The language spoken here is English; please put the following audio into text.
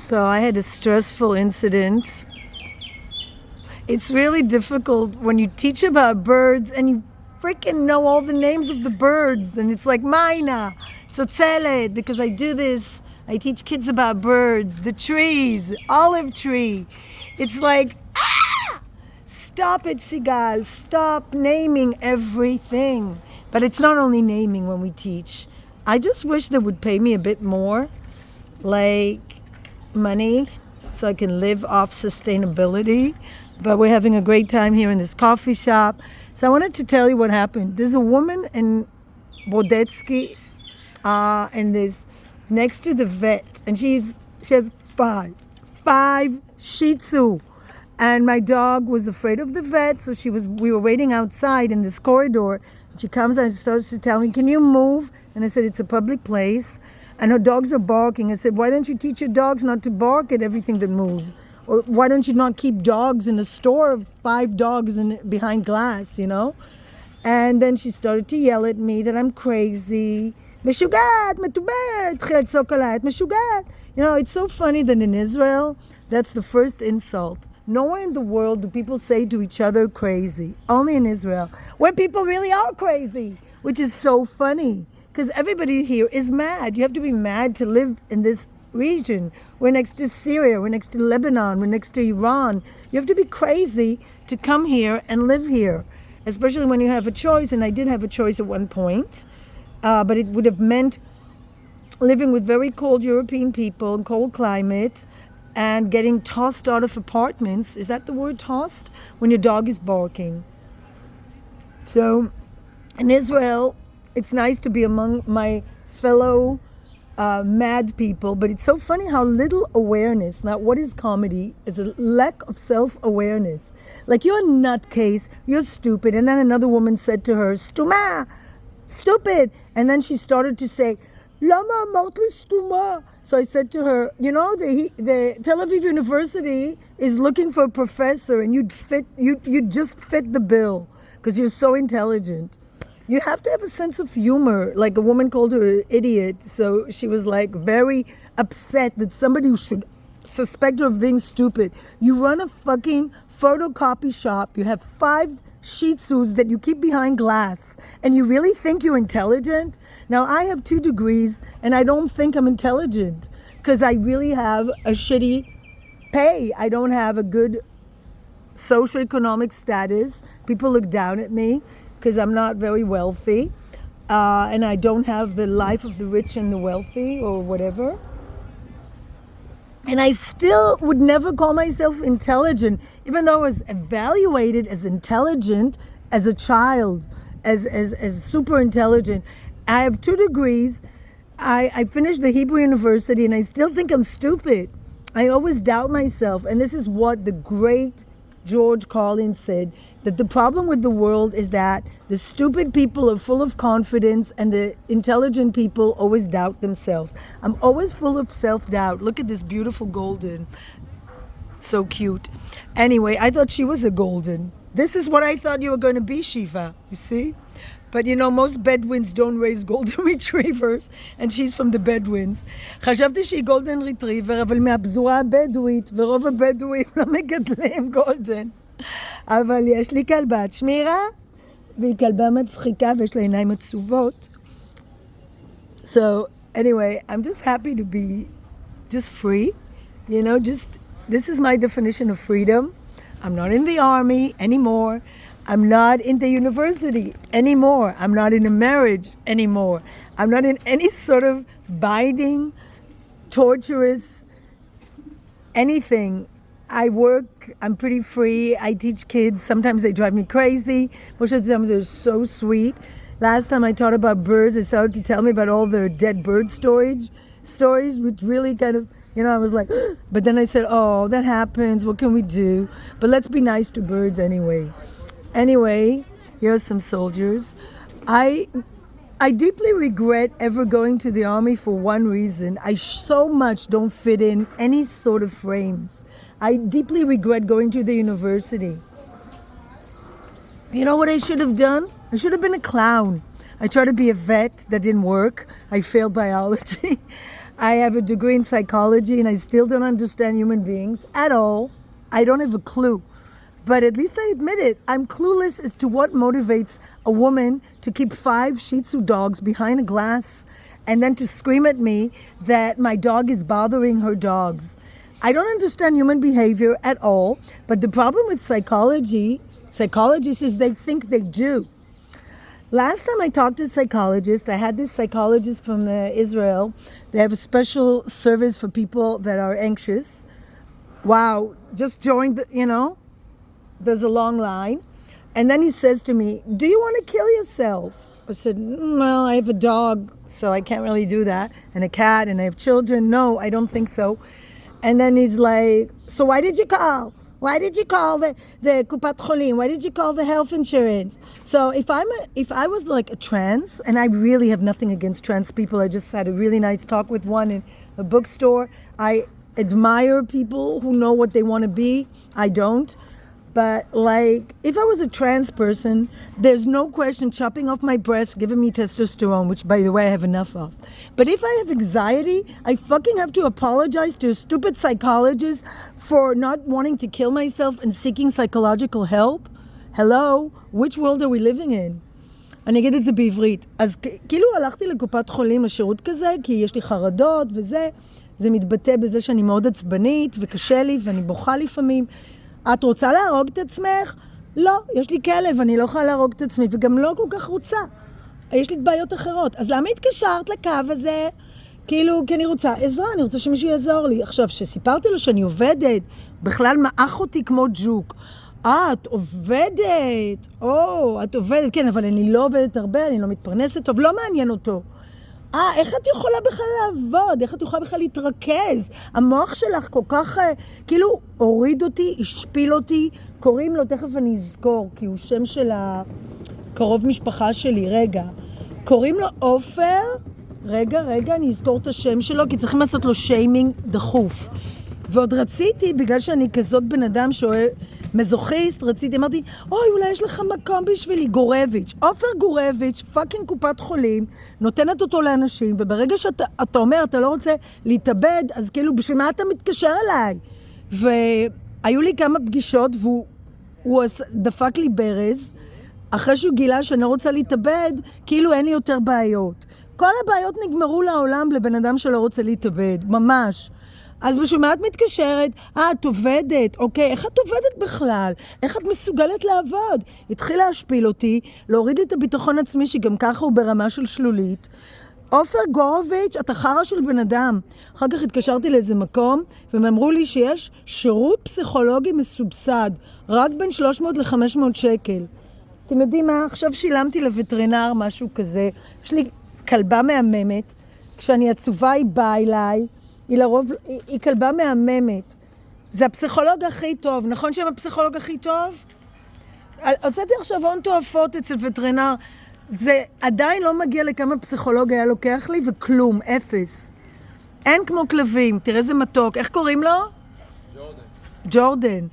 So I had a stressful incident. It's really difficult when you teach about birds and you freaking know all the names of the birds. And it's like Maina, Tzotzeret, because I do this. I teach kids about birds, the trees, olive tree. It's like, stop it, Sigal. Stop naming everything. But it's not only naming when we teach. I just wish they would pay me a bit more, like money, so I can live off sustainability. But we're having a great time here in this coffee shop. So I wanted to tell you what happened. There's a woman in Bodetsky, and there's next to the vet, and she has five Shih Tzu. And my dog was afraid of the vet, so we were waiting outside in this corridor. She comes and starts to tell me, "Can you move?" And I said, "It's a public place." And her dogs are barking. I said, "Why don't you teach your dogs not to bark at everything that moves? Or why don't you not keep dogs in a store of 5 dogs behind glass, you know?" And then she started to yell at me that I'm crazy. "Meshugat, metuber," התחילה לצעוק עליי, "את משוגעת." You know, it's so funny that in Israel, that's the first insult. Nowhere in the world do people say to each other crazy. Only in Israel, where people really are crazy, which is so funny. Because everybody here is mad. You have to be mad to live in this region. We're next to Syria, we're next to Lebanon, we're next to Iran. You have to be crazy to come here and live here, especially when you have a choice. And I did have a choice at one point, but it would have meant living with very cold European people and cold climate and getting tossed out of apartments. Is that the word, tossed? When your dog is barking. So in Israel, it's nice to be among my fellow mad people, but it's so funny how little awareness. Now, what is comedy is a lack of self-awareness. Like, you're a nutcase, you're stupid. And then another woman said to her, "Stuma, stupid." And then she started to say, "Lama אמרת לי stuma." So I said to her, "You know, the Tel Aviv University is looking for a professor, and you'd just fit the bill because you're so intelligent." You have to have a sense of humor. Like, a woman called her an idiot, so she was like very upset that somebody should suspect her of being stupid. You run a fucking photocopy shop. You have 5 Shih Tzus that you keep behind glass, and you really think you're intelligent? Now, I have 2 degrees, and I don't think I'm intelligent because I really have a shitty pay. I don't have a good socioeconomic status. People look down at me because I'm not very wealthy, and I don't have the life of the rich and the wealthy or whatever. And I still would never call myself intelligent, even though I was evaluated as intelligent as a child, as super intelligent. I have 2 degrees. I finished the Hebrew University, and I still think I'm stupid. I always doubt myself. And this is what the great George Carlin said, that the problem with the world is that the stupid people are full of confidence and the intelligent people always doubt themselves. I'm always full of self-doubt. Look at this beautiful golden. So cute. Anyway, I thought she was a golden. This is what I thought you were going to be, Shiva. You see? But you know, most Bedouins don't raise golden retrievers, and she's from the Bedouins. חשבתי שהיא גולדן ריטריבר, אבל מהפזורה הבדואית, ורוב הבדואים לא מגדלים גולדן. אבל יש לי כלבת שמירה, והיא כלבה מצחיקה, ויש לה עיניים עצובות. So, anyway, I'm just happy to be just free. You know, this is my definition of freedom. I'm not in the army anymore. I'm not in the university anymore. I'm not in a marriage anymore. I'm not in any sort of binding, torturous, anything. I work, I'm pretty free. I teach kids. Sometimes they drive me crazy. Most of the time they're so sweet. Last time I taught about birds, they started to tell me about all their dead bird stories, which really kind of, you know, I was like, but then I said, oh, that happens. What can we do? But let's be nice to birds anyway. Anyway, here are some soldiers. I deeply regret ever going to the army for one reason. I so much don't fit in any sort of frames. I deeply regret going to the university. You know what I should have done? I should have been a clown. I tried to be a vet. That didn't work. I failed biology. I have a degree in psychology and I still don't understand human beings at all. I don't have a clue. But at least I admit it. I'm clueless as to what motivates a woman to keep 5 Shih Tzu dogs behind a glass and then to scream at me that my dog is bothering her dogs. I don't understand human behavior at all. But the problem with psychologists is they think they do. Last time I talked to a psychologist, I had this psychologist from Israel. They have a special service for people that are anxious. Wow, just joined, there's a long line. And then he says to me, do you want to kill yourself? I said, well, I have a dog, so I can't really do that. And a cat, and I have children. No, I don't think so. And then he's like, so why did you call? Why did you call the Kupat Cholim? Why did you call the health insurance? So if I was like a trans, and I really have nothing against trans people, I just had a really nice talk with one in a bookstore. I admire people who know what they want to be. I don't. But like, if I was a trans person, there's no question chopping off my breasts, giving me testosterone, which by the way I have enough of. But if I have anxiety, I fucking have to apologize to a stupid psychologist for not wanting to kill myself and seeking psychological help? Hello? Which world are we living in? אני אגיד את זה בעברית. אז כאילו הלכתי לקופת חולים לשירות כזה, כי יש לי חרדות וזה. זה מתבטא בזה שאני מאוד עצבנית וקשה לי ואני בוכה לפעמים. את רוצה להרוג את עצמך? לא, יש לי כלב, אני לא יכולה להרוג את עצמי, וגם לא כל כך רוצה. יש לי בעיות אחרות. אז למה התקשרת לקו הזה? כאילו, כי אני רוצה עזרה, אני רוצה שמישהו יעזור לי. עכשיו, שסיפרתי לו שאני עובדת, בכלל מעך אותי כמו ג'וק. את עובדת? את עובדת, כן, אבל אני לא עובדת הרבה, אני לא מתפרנסת טוב, לא מעניין אותו. איך את יכולה בכלל לעבוד? איך את יכולה בכלל להתרכז? המוח שלך כל כך, כאילו, הוריד אותי, השפיל אותי, קוראים לו, תכף אני אזכור, כי הוא שם של הקרוב משפחה שלי, רגע. קוראים לו עופר, רגע, אני אזכור את השם שלו, כי צריכים לעשות לו שיימינג דחוף. ועוד רציתי, בגלל שאני כזאת בן אדם שאוהב, מזוכיסט, אמרתי, אולי יש לך מקום בשבילי, גורביץ'. עופר גורביץ', פאקינג קופת חולים, נותנת אותו לאנשים, וברגע שאתה אומר, אתה לא רוצה להתאבד, אז כאילו, בשביל מה אתה מתקשר אליי? והיו לי כמה פגישות, והוא דפק לי ברז, אחרי שהוא גילה שאני לא רוצה להתאבד, כאילו אין לי יותר בעיות. כל הבעיות נגמרו לעולם לבן אדם שלא רוצה להתאבד, ממש. אז בשביל מה את מתקשרת? את עובדת, אוקיי, איך את עובדת בכלל? איך את מסוגלת לעבוד? התחיל להשפיל אותי, להוריד את הביטחון עצמי, שגם ככה הוא ברמה של שלולית. עופר גורוביץ', אתה חרא של בן אדם. אחר כך התקשרתי לאיזה מקום, והם אמרו לי שיש שירות פסיכולוגי מסובסד, רק בין 300 ל-500 שקל. אתם יודעים מה? עכשיו שילמתי לווטרינר משהו כזה. יש לי כלבה מהממת, כשאני עצובה היא באה אליי, היא כלבה מהממת. זה הפסיכולוג הכי טוב. נכון שהם הפסיכולוג הכי טוב? הוצאתי עכשיו הון תועפות אצל וטרינר. זה עדיין לא מגיע לכמה פסיכולוג היה לוקח לי, וכלום, אפס. אין כמו כלבים. תראה איזה מתוק. איך קוראים לו? ג'ורדן.